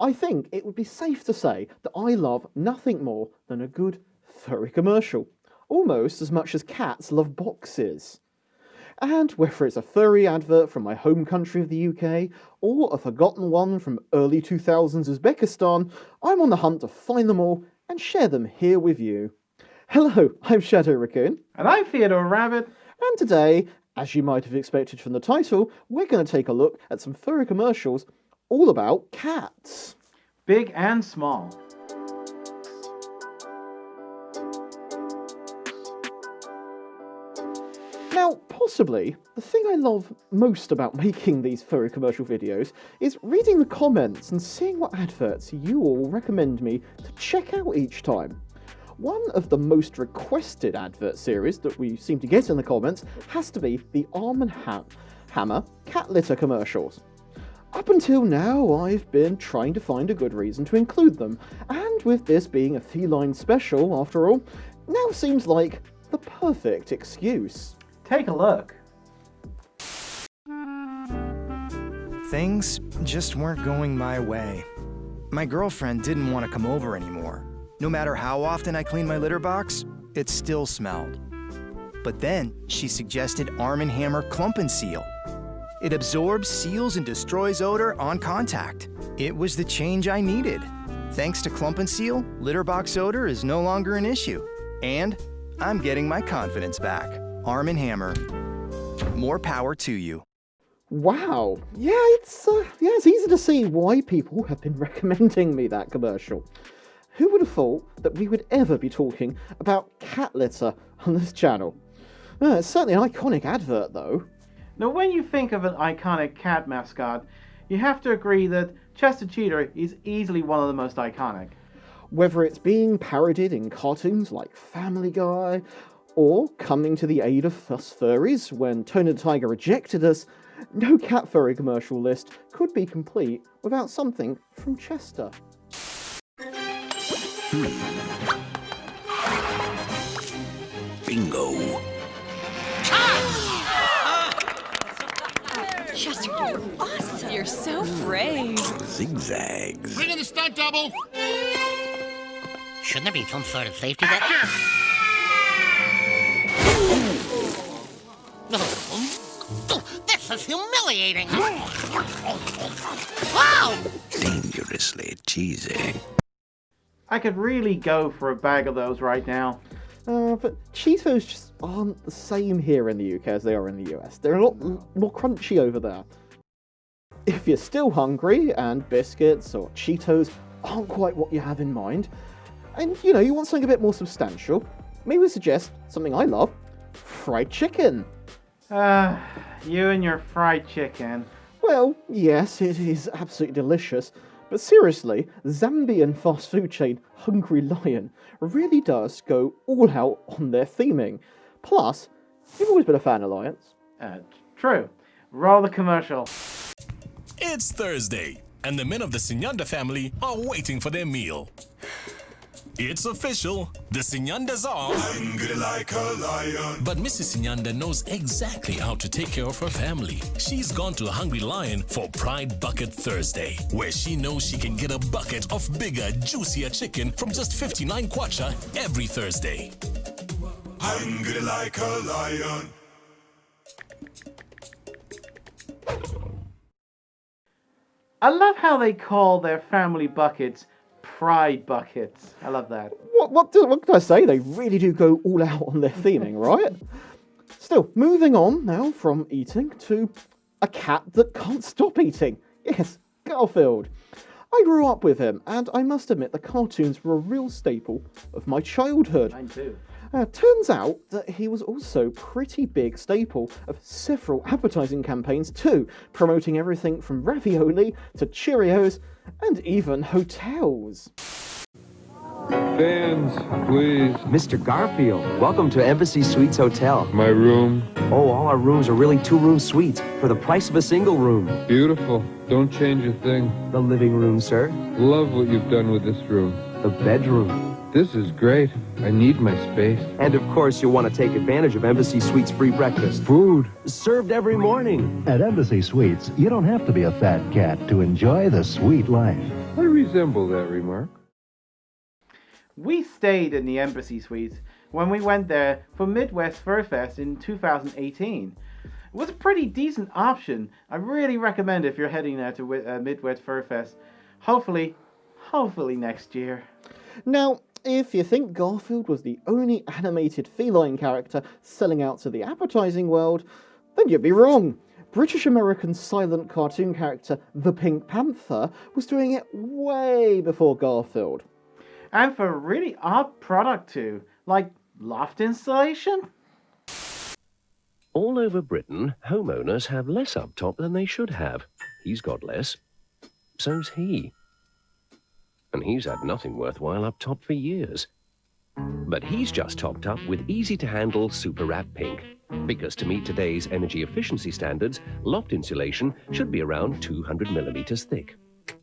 I think it would be safe to say that I love nothing more than a good furry commercial, almost as much as cats love boxes. And whether it's a furry advert from my home country of the UK, or a forgotten one from early 2000s Uzbekistan, I'm on the hunt to find them all and share them here with you. Hello, I'm Shadow Raccoon. And I'm Theodore Rabbit. And today, as you might have expected from the title, we're going to take a look at some furry commercials all about cats. Big and small. Now, possibly, the thing I love most about making these furry commercial videos is reading the comments and seeing what adverts you all recommend me to check out each time. One of the most requested advert series that we seem to get in the comments has to be the Arm & Hammer cat litter commercials. Up until now, I've been trying to find a good reason to include them, and with this being a feline special, after all, now seems like the perfect excuse. Take a look. Things just weren't going my way. My girlfriend didn't want to come over anymore. No matter how often I cleaned my litter box, it still smelled. But then she suggested Arm & Hammer Clump and Seal. It absorbs, seals, and destroys odor on contact. It was the change I needed. Thanks to Clump and Seal, litter box odor is no longer an issue. And I'm getting my confidence back. Arm & Hammer. More power to you. Wow, it's easy to see why people have been recommending me that commercial. Who would have thought that we would ever be talking about cat litter on this channel? It's certainly an iconic advert, though. Now, when you think of an iconic cat mascot, you have to agree that Chester Cheetah is easily one of the most iconic. Whether it's being parodied in cartoons like Family Guy, or coming to the aid of us furries when Tony the Tiger rejected us, no cat furry commercial list could be complete without something from Chester. Bingo. Chester, you're awesome. You're so brave. Zigzags. Bring in the stunt double. Shouldn't there be some sort of safety net? This is humiliating. Wow! Dangerously cheesy. I could really go for a bag of those right now. But Cheetos just aren't the same here in the UK as they are in the US. They're a lot more crunchy over there. If you're still hungry and biscuits or Cheetos aren't quite what you have in mind, and you want something a bit more substantial, maybe we suggest something I love, fried chicken. You and your fried chicken. Well, yes, it is absolutely delicious, but seriously, Zambian fast food chain Hungry Lion really does go all out on their theming. Plus, you've always been a fan of lions. True. Roll the commercial. It's Thursday, and the men of the Sinyanda family are waiting for their meal. It's official, the Sinyandas are hungry like a lion. But Mrs. Sinyanda knows exactly how to take care of her family. She's gone to Hungry Lion for Pride Bucket Thursday, where she knows she can get a bucket of bigger, juicier chicken from just 59 kwacha every Thursday. Hungry like a lion. I love how they call their family buckets Pride buckets. I love that. What can I say? They really do go all out on their theming, right? Still, moving on now from eating to a cat that can't stop eating. Yes, Garfield. I grew up with him, and I must admit the cartoons were a real staple of my childhood. Mine too. Turns out that he was also a pretty big staple of several advertising campaigns too, promoting everything from ravioli to Cheerios and even hotels. Fans, please. Mr. Garfield, welcome to Embassy Suites Hotel. My room. Oh, all our rooms are really two-room suites for the price of a single room. Beautiful. Don't change a thing. The living room, sir. Love what you've done with this room. The bedroom. This is great. I need my space. And of course, you'll want to take advantage of Embassy Suites' free breakfast. Food. Served every morning. At Embassy Suites, you don't have to be a fat cat to enjoy the sweet life. I resemble that remark. We stayed in the Embassy Suites when we went there for Midwest Fur Fest in 2018. It was a pretty decent option. I really recommend it if you're heading there to Midwest Fur Fest. Hopefully next year. Now, if you think Garfield was the only animated feline character selling out to the advertising world, then you'd be wrong. British-American silent cartoon character the Pink Panther was doing it way before Garfield. And for a really odd product too, like loft installation. All over Britain, homeowners have less up top than they should have. He's got less. So's he. And he's had nothing worthwhile up top for years. But he's just topped up with easy-to-handle Super Wrap Pink. Because to meet today's energy efficiency standards, loft insulation should be around 200 millimeters thick.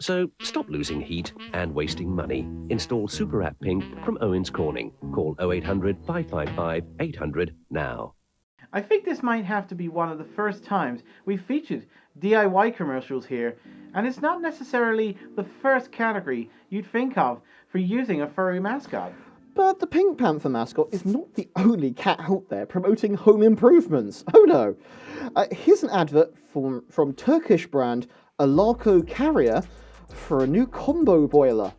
So stop losing heat and wasting money. Install Super Wrap Pink from Owens Corning. Call 0800 555 800 now. I think this might have to be one of the first times we've featured DIY commercials here, and it's not necessarily the first category you'd think of for using a furry mascot. But the Pink Panther mascot is not the only cat out there promoting home improvements. Oh no. Here's an advert from Turkish brand Alarko Carrier for a new combo boiler.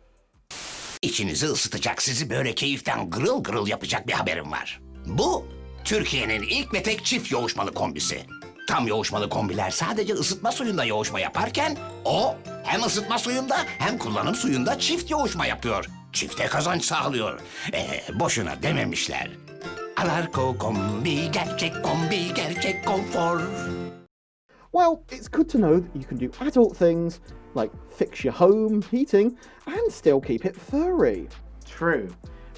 İçinizi ısıtacak, sizi böyle keyiften gırıl gırıl yapacak bir haberim var. Bu, Türkiye'nin ilk ve tek çift yoğuşmalı kombisi. Tam yoğuşmalı kombiler sadece ısıtma suyunda yoğuşma yaparken, o hem ısıtma suyunda hem kullanım suyunda çift yoğuşma yapıyor. Çifte kazanç sağlıyor. Boşuna dememişler. Alarko kombi, gerçek konfor. Well, it's good to know that you can do adult things like fix your home, heating, and still keep it furry. True.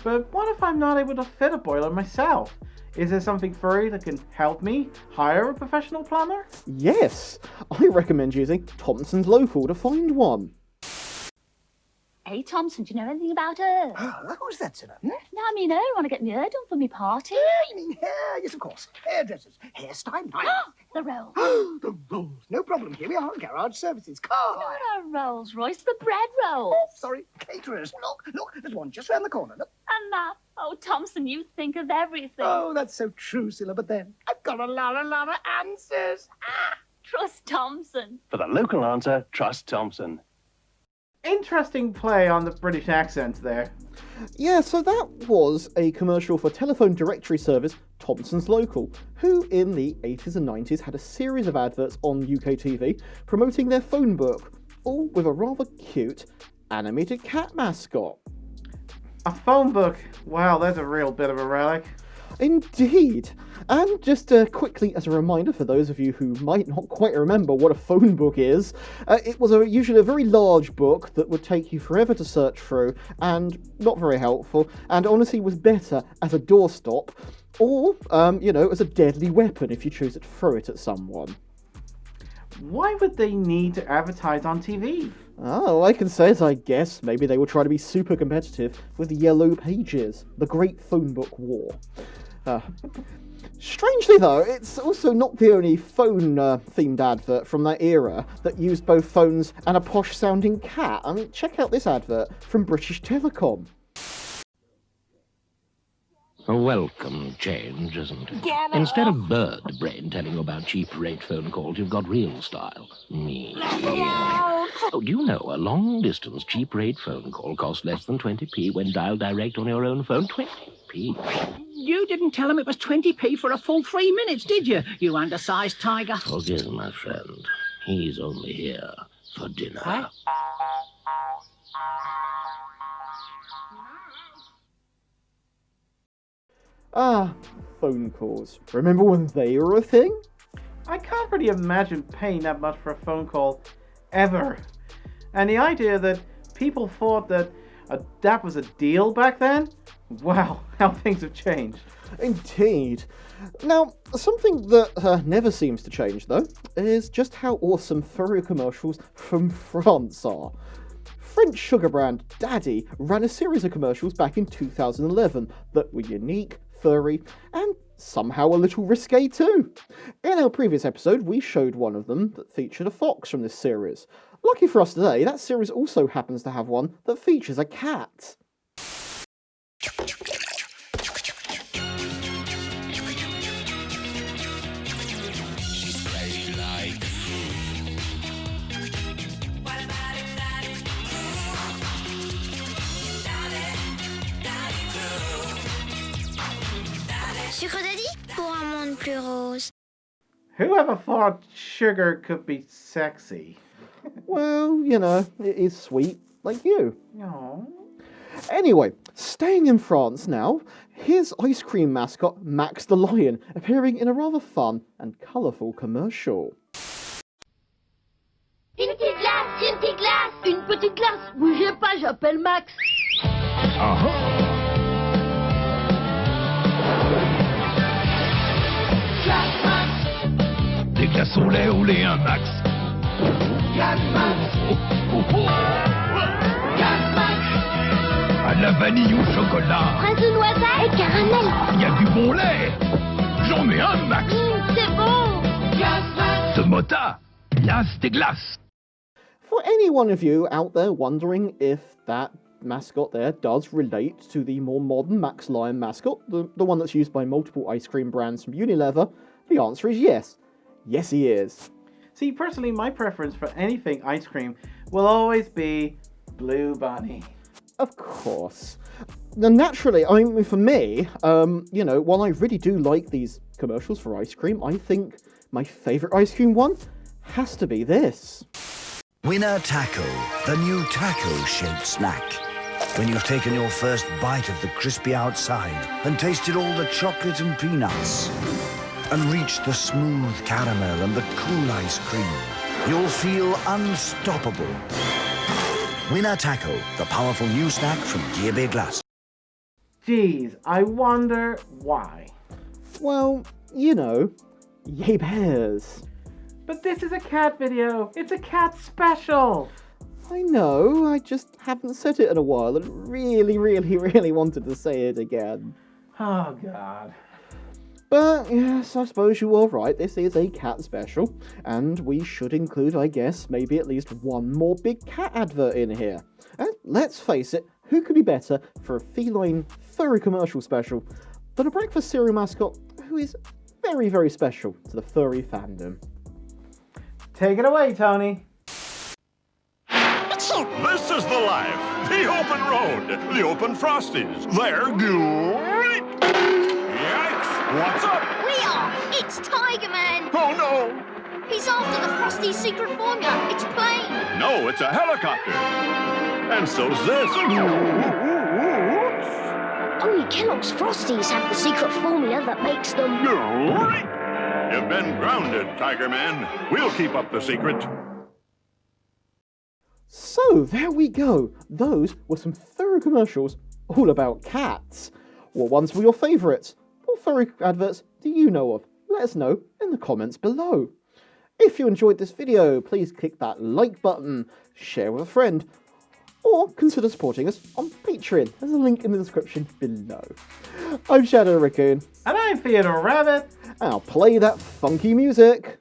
But what if I'm not able to fit a boiler myself? Is there something furry that can help me hire a professional plumber? Yes, I recommend using Thompson's Local to find one. Hey, Thompson, do you know anything about her? Who's that, Sinner? No, I mean her. I want to get my hair done for me party. You mean hair? Yes, of course. Hairdressers. Hairstyle, nice. The Rolls. The Rolls. No problem. Here we are. Garage services. Car hire. Not a Rolls Royce, the bread rolls. Oh, sorry. Caterers. Look. There's one just round the corner. Look. And that. Oh, Thompson, you think of everything. Oh, that's so true, Scylla. But then, I've got a lot of answers. Trust Thompson. For the local answer, trust Thompson. Interesting play on the British accent there. Yeah, so that was a commercial for telephone directory service Thompson's Local, who in the 80s and 90s had a series of adverts on UK TV promoting their phone book, all with a rather cute animated cat mascot. A phone book? Wow, that's a real bit of a relic. Indeed. And just quickly as a reminder for those of you who might not quite remember what a phone book is, it was usually a very large book that would take you forever to search through and not very helpful, and honestly was better as a doorstop or, as a deadly weapon if you choose to throw it at someone. Why would they need to advertise on TV? Oh, all I can say is I guess maybe they will try to be super competitive with the Yellow Pages, the Great Phone Book War. Strangely though, it's also not the only phone-themed advert from that era that used both phones and a posh-sounding cat. I mean, check out this advert from British Telecom. A welcome change, isn't it? Instead of bird brain telling you about cheap rate phone calls, you've got real style. Me. Oh, do you know a long-distance cheap rate phone call costs less than 20p when dialed direct on your own phone? 20p. You didn't tell him it was 20p for a full 3 minutes, did you? You undersized tiger. Forgive my friend. He's only here for dinner. Huh? Ah, phone calls. Remember when they were a thing? I can't really imagine paying that much for a phone call, ever. And the idea that people thought that that was a deal back then? Wow, how things have changed. Indeed. Now, something that never seems to change, though, is just how awesome furry commercials from France are. French sugar brand Daddy ran a series of commercials back in 2011 that were unique, furry, and somehow a little risque too. In our previous episode, we showed one of them that featured a fox from this series. Lucky for us today, that series also happens to have one that features a cat. Sucre daddy pour un monde plus rose. Whoever thought sugar could be sexy? Well, you know, it is sweet, like you. Aww. Anyway, staying in France now, here's ice cream mascot Max the Lion appearing in a rather fun and colourful commercial. Une petite glace, une petite glace. Une petite glace. Bougez pas, j'appelle Max. Des glaces au lait ou lait un max. À la vanille ou chocolat. Fraise de noisette et caramel. Il y a du bon lait. J'en mets un max. C'est bon. Ce mota, glace des glaces. For any one of you out there wondering if that mascot there does relate to the more modern Max Lion mascot, the one that's used by multiple ice cream brands from Unilever, the answer is yes. Yes, he is. See, personally, my preference for anything ice cream will always be Blue Bunny. Of course. Now, naturally, I mean, for me, you know, while I really do like these commercials for ice cream, I think my favourite ice cream one has to be this. Winner Taco, the new taco-shaped snack. When you've taken your first bite of the crispy outside and tasted all the chocolate and peanuts and reached the smooth caramel and the cool ice cream, you'll feel unstoppable. Winner Taco, the powerful new snack from DieselBear Glass. Geez, I wonder why. Well, you know, yay bears. But this is a cat video. It's a cat special. I know, I just haven't said it in a while and really wanted to say it again. Oh, God. But yes, I suppose you are right, this is a cat special, and we should include, I guess, maybe at least one more big cat advert in here. And let's face it, who could be better for a feline furry commercial special than a breakfast cereal mascot who is very special to the furry fandom. Take it away, Tony. This is the life, the open road, the open frosties. They're great. Yikes! What's up? We are. It's Tiger Man. Oh no! He's after the Frosty secret formula. It's plain. No, it's a helicopter. And so's this. Only Kellogg's Frosties have the secret formula that makes them... Great. You've been grounded, Tiger Man. We'll keep up the secret. So, there we go. Those were some furry commercials all about cats. What ones were your favourites? What furry adverts do you know of? Let us know in the comments below. If you enjoyed this video, please click that like button, share with a friend, or consider supporting us on Patreon. There's a link in the description below. I'm Shadow Raccoon. And I'm Theodore Rabbit. And I'll play that funky music.